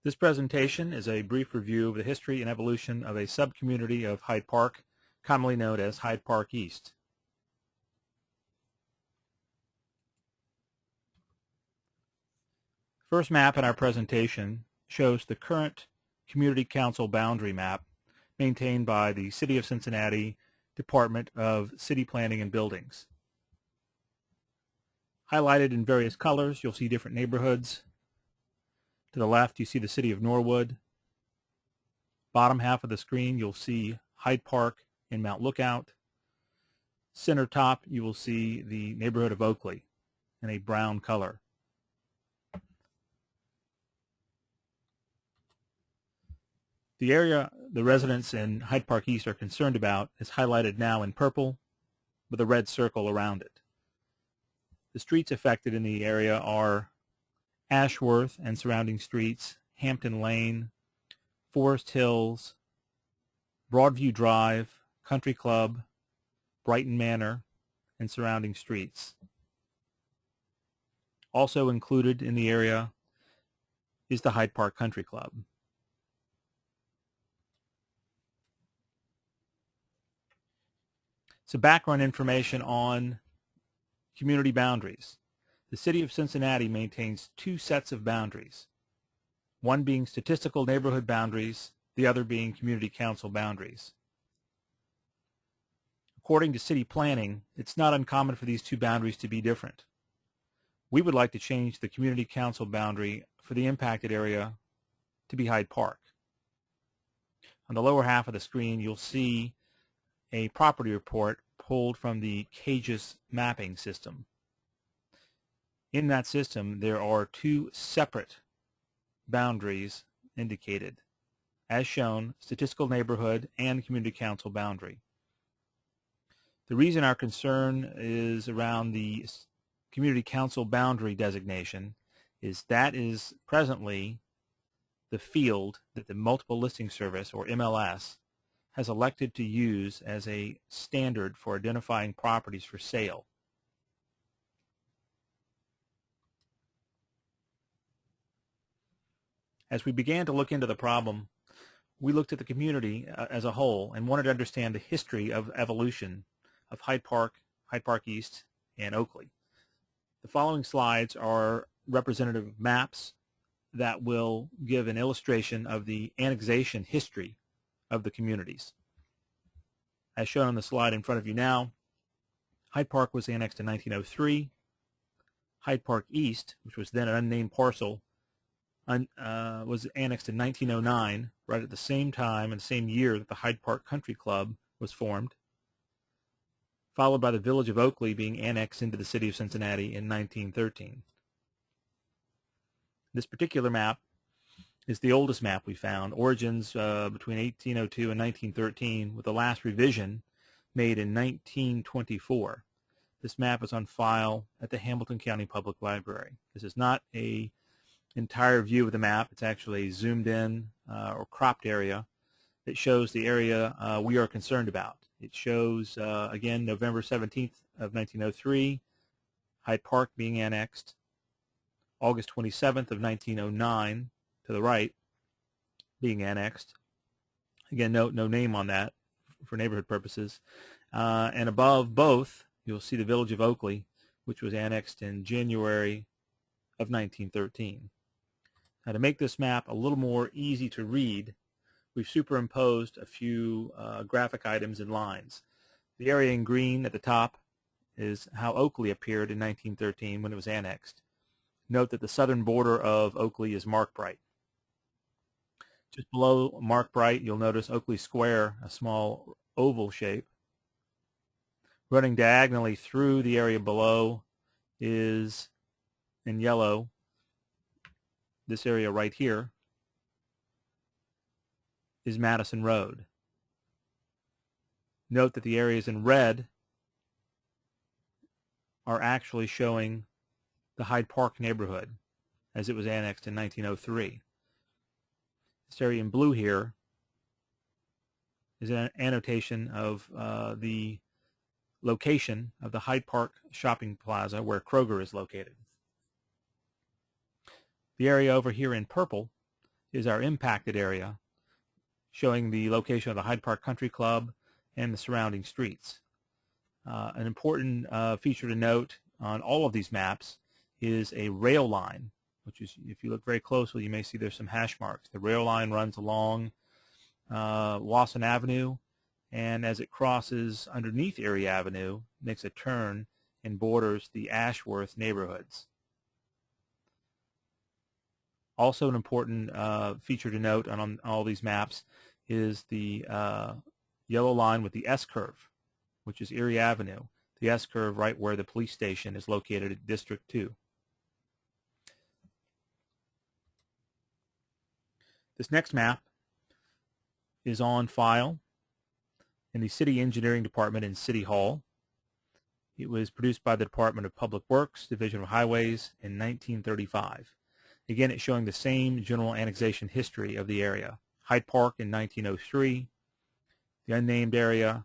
This presentation is a brief review of the history and evolution of a subcommunity of Hyde Park, commonly known as Hyde Park East. First map in our presentation shows the current Community Council boundary map maintained by the City of Cincinnati Department of City Planning and Buildings. Highlighted in various colors, you'll see different neighborhoods. To the left, you see the city of Norwood. Bottom half of the screen, you'll see Hyde Park and Mount Lookout. Center top, you will see the neighborhood of Oakley in a brown color. The area the residents in Hyde Park East are concerned about is highlighted now in purple with a red circle around it. The streets affected in the area are Ashworth and surrounding streets, Hampton Lane, Forest Hills, Broadview Drive, Country Club, Brighton Manor, and surrounding streets. Also included in the area is the Hyde Park Country Club. Some background information on community boundaries. The City of Cincinnati maintains two sets of boundaries, one being statistical neighborhood boundaries, the other being community council boundaries. According to city planning, it's not uncommon for these two boundaries to be different. We would like to change the community council boundary for the impacted area to be Hyde Park. On the lower half of the screen, you'll see a property report pulled from the CAGES mapping system. In that system, there are two separate boundaries indicated, as shown, statistical neighborhood and community council boundary. The reason our concern is around the community council boundary designation is that is presently the field that the Multiple Listing Service, or MLS, has elected to use as a standard for identifying properties for sale. As we began to look into the problem, we looked at the community as a whole and wanted to understand the history of evolution of Hyde Park East, and Oakley. The following slides are representative maps that will give an illustration of the annexation history of the communities. As shown on the slide in front of you now, Hyde Park was annexed in 1903. Hyde Park East, which was then an unnamed parcel, was annexed in 1909, right at the same time and the same year that the Hyde Park Country Club was formed, followed by the village of Oakley being annexed into the city of Cincinnati in 1913. This particular map is the oldest map we found, origins between 1802 and 1913, with the last revision made in 1924. This map is on file at the Hamilton County Public Library. This is not an entire view of the map. It's actually a zoomed in or cropped area that shows the area we are concerned about. It shows, again, November 17th of 1903, Hyde Park being annexed, August 27th of 1909, to the right, being annexed. Again, no name on that for neighborhood purposes. And above both, you'll see the village of Oakley, which was annexed in January of 1913. Now, to make this map a little more easy to read, we've superimposed a few graphic items and lines. The area in green at the top is how Oakley appeared in 1913 when it was annexed. Note that the southern border of Oakley is Markbright. Just below Markbright, you'll notice Oakley Square, a small oval shape. Running diagonally through the area below is, in yellow, this area right here, is Madison Road. Note that the areas in red are actually showing the Hyde Park neighborhood as it was annexed in 1903. This area in blue here is an annotation of the location of the Hyde Park shopping plaza where Kroger is located. The area over here in purple is our impacted area, showing the location of the Hyde Park Country Club and the surrounding streets. An important feature to note on all of these maps is a rail line, which is, if you look very closely, you may see there's some hash marks. The rail line runs along Wasson Avenue, and as it crosses underneath Erie Avenue, makes a turn and borders the Ashworth neighborhoods. Also an important feature to note on all these maps is the yellow line with the S-curve, which is Erie Avenue. The S-curve right where the police station is located at District 2. This next map is on file in the City Engineering Department in City Hall. It was produced by the Department of Public Works, Division of Highways in 1935. Again, it's showing the same general annexation history of the area. Hyde Park in 1903, the unnamed area,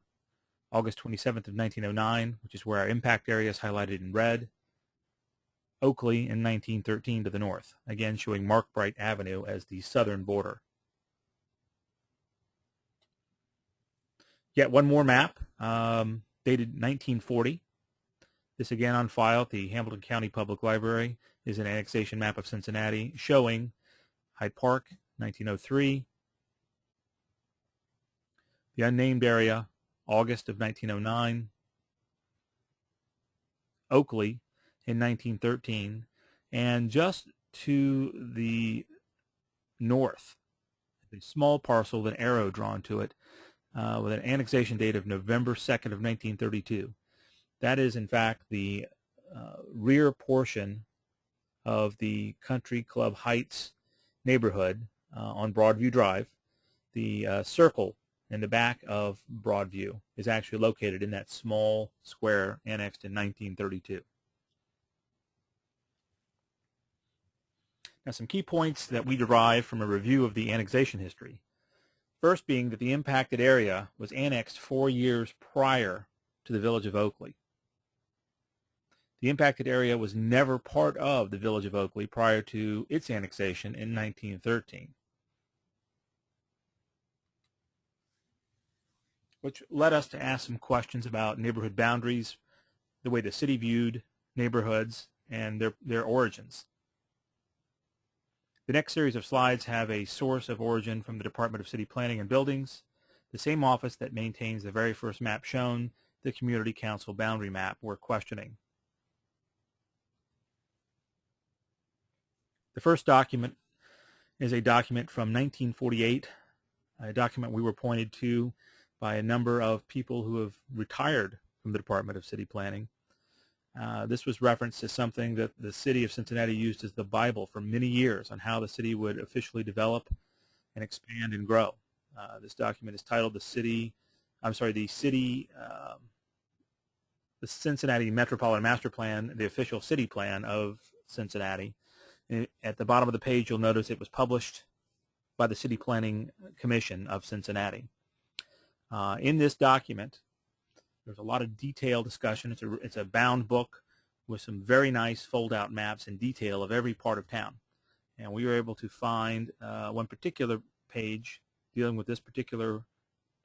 August 27th of 1909, which is where our impact area is highlighted in red. Oakley in 1913 to the north, again showing Markbright Avenue as the southern border. Yet one more map, dated 1940. This again on file at the Hamilton County Public Library is an annexation map of Cincinnati showing Hyde Park, 1903, the unnamed area, August of 1909, Oakley in 1913, and just to the north, a small parcel with an arrow drawn to it with an annexation date of November 2nd of 1932. That is, in fact, the rear portion of the Country Club Heights neighborhood on Broadview Drive. The circle in the back of Broadview is actually located in that small square annexed in 1932. Now, some key points that we derive from a review of the annexation history. First being that the impacted area was annexed 4 years prior to the village of Oakley. The impacted area was never part of the village of Oakley prior to its annexation in 1913. Which led us to ask some questions about neighborhood boundaries, the way the city viewed neighborhoods, and their origins. The next series of slides have a source of origin from the Department of City Planning and Buildings, the same office that maintains the very first map shown, the Community Council boundary map we're questioning. The first document is a document from 1948, a document we were pointed to by a number of people who have retired from the Department of City Planning. This was referenced as something that the city of Cincinnati used as the Bible for many years on how the city would officially develop and expand and grow. This document is titled the Cincinnati Metropolitan Master Plan, the official city plan of Cincinnati. At the bottom of the page, you'll notice it was published by the City Planning Commission of Cincinnati. In this document, there's a lot of detailed discussion. It's a bound book with some very nice fold-out maps in detail of every part of town. And we were able to find one particular page dealing with this particular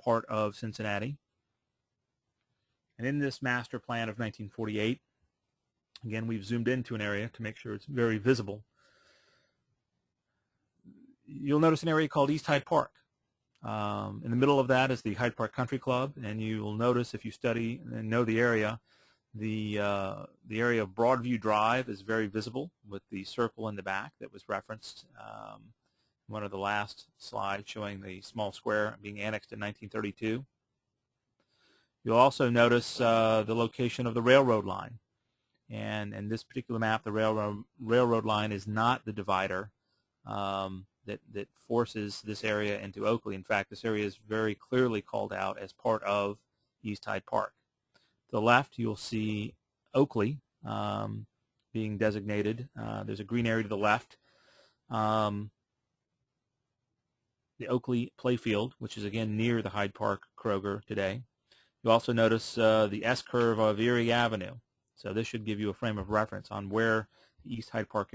part of Cincinnati. And in this master plan of 1948, again, we've zoomed into an area to make sure it's very visible. You'll notice an area called East Hyde Park. In the middle of that is the Hyde Park Country Club, and you will notice if you study and know the area of Broadview Drive is very visible with the circle in the back that was referenced in one of the last slides showing the small square being annexed in 1932. You'll also notice the location of the railroad line. And in this particular map, the railroad line is not the divider that forces this area into Oakley. In fact, this area is very clearly called out as part of East Hyde Park. To the left, you'll see Oakley being designated. There's a green area to the left. The Oakley Playfield, which is again near the Hyde Park Kroger today. You'll also notice the S-curve of Erie Avenue. So this should give you a frame of reference on where the East Hyde Park